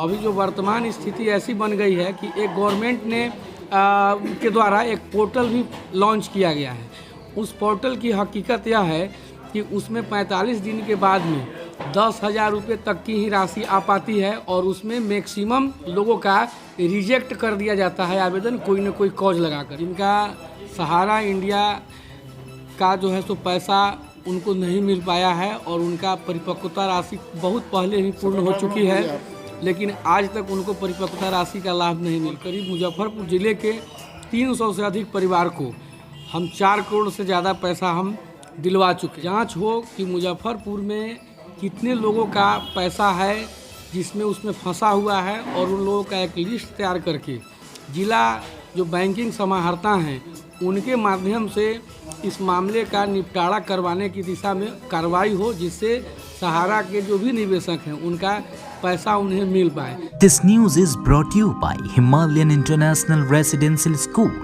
अभी जो वर्तमान स्थिति ऐसी बन गई है कि एक गवर्नमेंट ने के द्वारा एक पोर्टल भी लॉन्च किया गया है। उस पोर्टल की हकीकत यह है कि उसमें 45 दिन के बाद में 10,000 रुपये तक की ही राशि आ पाती है और उसमें मैक्सिमम लोगों का रिजेक्ट कर दिया जाता है आवेदन कोई न कोई कॉज लगाकर। जिनका सहारा इंडिया का जो है सो पैसा उनको नहीं मिल पाया है और उनका परिपक्वता राशि बहुत पहले ही पूर्ण हो चुकी है, लेकिन आज तक उनको परिपक्वता राशि का लाभ नहीं मिल। करीब मुजफ्फरपुर ज़िले के 300 से अधिक परिवार को हम 4 करोड़ से ज़्यादा पैसा हम दिलवा चुके। जांच हो कि मुजफ्फरपुर में कितने लोगों का पैसा है जिसमें उसमें फंसा हुआ है और उन लोगों का एक लिस्ट तैयार करके जिला जो बैंकिंग समाहर्ता हैं उनके माध्यम से इस मामले का निपटारा करवाने की दिशा में कार्रवाई हो, जिससे सहारा के जो भी निवेशक हैं उनका पैसा उन्हें मिल पाए। This news is brought to you by Himalayan International Residential School.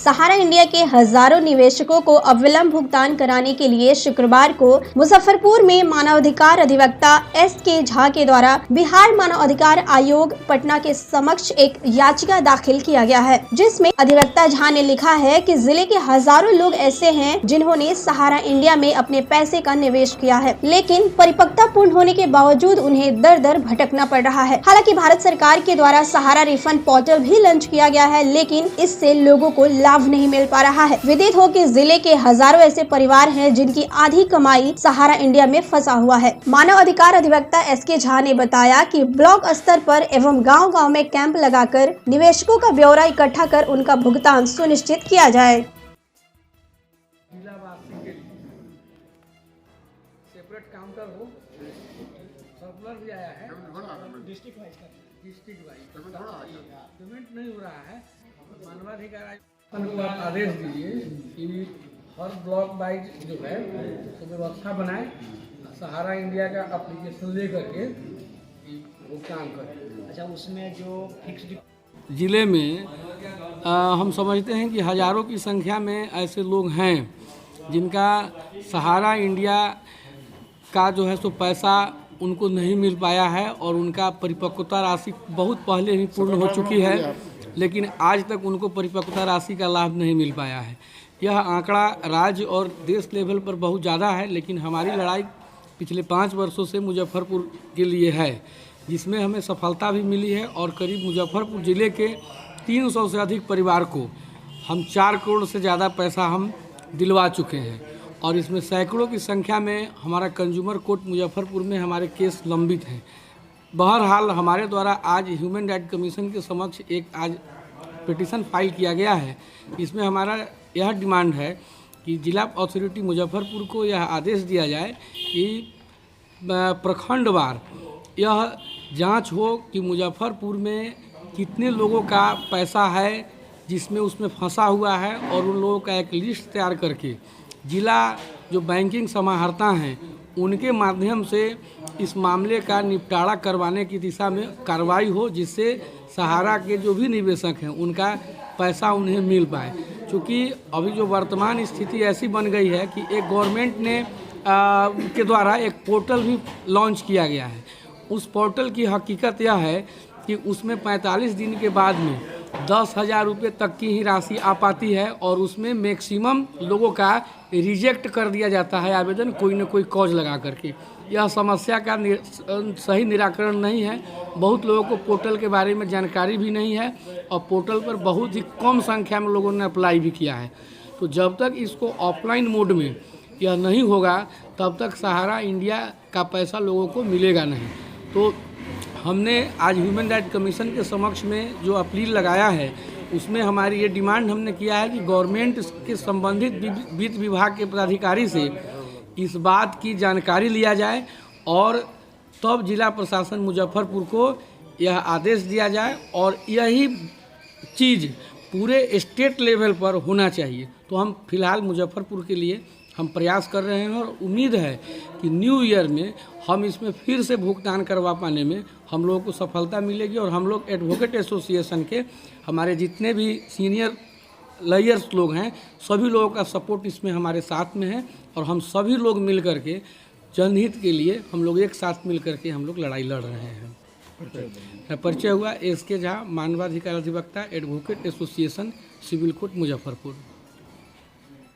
Sahara India के हजारों निवेशकों को अविलंब भुगतान कराने के लिए शुक्रवार को मुजफ्फरपुर में मानवाधिकार अधिवक्ता एस.के. झा के द्वारा बिहार मानवाधिकार आयोग पटना के समक्ष एक याचिका दाखिल किया गया है, जिसमें अधिवक्ता झा ने लिखा है कि जिले के हजारों लोग ऐसे हैं जिन्होंने सहारा इंडिया में अपने पैसे का निवेश किया है, लेकिन परिपक्वता पूर्ण होने के बावजूद उन्हें दर दर भटकना पड़ रहा है। हालांकि भारत सरकार के द्वारा सहारा रिफंड पोर्टल भी लॉन्च किया गया है, लेकिन इससे लोगों को लाभ नहीं मिल पा रहा है। विदित हो कि जिले के हजारों ऐसे परिवार हैं जिनकी आधी कमाई सहारा इंडिया में फंसा हुआ है। मानव अधिकार अधिवक्ता एस.के. झा ने बताया कि ब्लॉक स्तर पर एवं गांव-गांव में कैंप लगाकर निवेशकों का ब्यौरा इकट्ठा कर उनका भुगतान सुनिश्चित किया जाए। सेपरेट काउंटर हो, सर्कुलर भी आया है, डिस्ट्रिक्ट वाइज पेमेंट नहीं हो रहा है। मानवाधिकार को आप आदेश दीजिए कि हर ब्लॉक वाइज जो है तो व्यवस्था बनाए, सहारा इंडिया का एप्लीकेशन ले करके भुगतान करें। अच्छा, उसमें जो फिक्स्ड ज़िले में हम समझते हैं कि हज़ारों की संख्या में ऐसे लोग हैं जिनका सहारा इंडिया का जो है सो पैसा उनको नहीं मिल पाया है और उनका परिपक्वता राशि बहुत पहले ही पूर्ण हो चुकी है, लेकिन आज तक उनको परिपक्वता राशि का लाभ नहीं मिल पाया है। यह आंकड़ा राज्य और देश लेवल पर बहुत ज़्यादा है, लेकिन हमारी लड़ाई पिछले 5 वर्षों से मुजफ्फरपुर के लिए है, जिसमें हमें सफलता भी मिली है और करीब मुजफ्फरपुर ज़िले के 300 से अधिक परिवार को हम 4 करोड़ से ज़्यादा पैसा हम दिलवा चुके हैं और इसमें सैकड़ों की संख्या में हमारा कंज्यूमर कोर्ट मुजफ्फरपुर में हमारे केस लंबित हैं। बहरहाल हमारे द्वारा आज ह्यूमन राइट कमीशन के समक्ष एक आज पिटीशन फाइल किया गया है। इसमें हमारा यह डिमांड है कि जिला अथॉरिटी मुजफ्फरपुर को यह आदेश दिया जाए कि प्रखंडवार यह जांच हो कि मुजफ्फरपुर में कितने लोगों का पैसा है जिसमें उसमें फंसा हुआ है और उन लोगों का एक लिस्ट तैयार करके जिला जो बैंकिंग समाहर्ता हैं उनके माध्यम से इस मामले का निपटारा करवाने की दिशा में कार्रवाई हो, जिससे सहारा के जो भी निवेशक हैं उनका पैसा उन्हें मिल पाए। क्योंकि अभी जो वर्तमान स्थिति ऐसी बन गई है कि एक गवर्नमेंट ने के द्वारा एक पोर्टल भी लॉन्च किया गया है। उस पोर्टल की हकीकत यह है कि उसमें 45 दिन के बाद में 10,000 रुपये तक की ही राशि आ पाती है और उसमें मैक्सिमम लोगों का रिजेक्ट कर दिया जाता है आवेदन कोई न कोई कॉज लगा करके। यह समस्या का सही निराकरण नहीं है। बहुत लोगों को पोर्टल के बारे में जानकारी भी नहीं है और पोर्टल पर बहुत ही कम संख्या में लोगों ने अप्लाई भी किया है। तो जब तक इसको ऑफलाइन मोड में यह नहीं होगा तब तक सहारा इंडिया का पैसा लोगों को मिलेगा नहीं। तो हमने आज ह्यूमन राइट कमीशन के समक्ष में जो अपील लगाया है उसमें हमारी ये डिमांड हमने किया है कि गवर्नमेंट के संबंधित वित्त विभाग के पदाधिकारी से इस बात की जानकारी लिया जाए और तब जिला प्रशासन मुजफ्फरपुर को यह आदेश दिया जाए और यही चीज़ पूरे स्टेट लेवल पर होना चाहिए। तो हम फिलहाल मुजफ्फरपुर के लिए हम प्रयास कर रहे हैं और उम्मीद है कि न्यू ईयर में हम इसमें फिर से भुगतान करवा पाने में हम लोगों को सफलता मिलेगी और हम लोग एडवोकेट एसोसिएशन के हमारे जितने भी सीनियर लॉयर्स लोग हैं सभी लोगों का सपोर्ट इसमें हमारे साथ में है और हम सभी लोग मिल करके जनहित के लिए हम लोग एक साथ मिल करके हम लोग लड़ाई लड़ रहे हैं। परिचय हुआ एस के झा, मानवाधिकार अधिवक्ता, advocate association, civil court Muzaffarpur.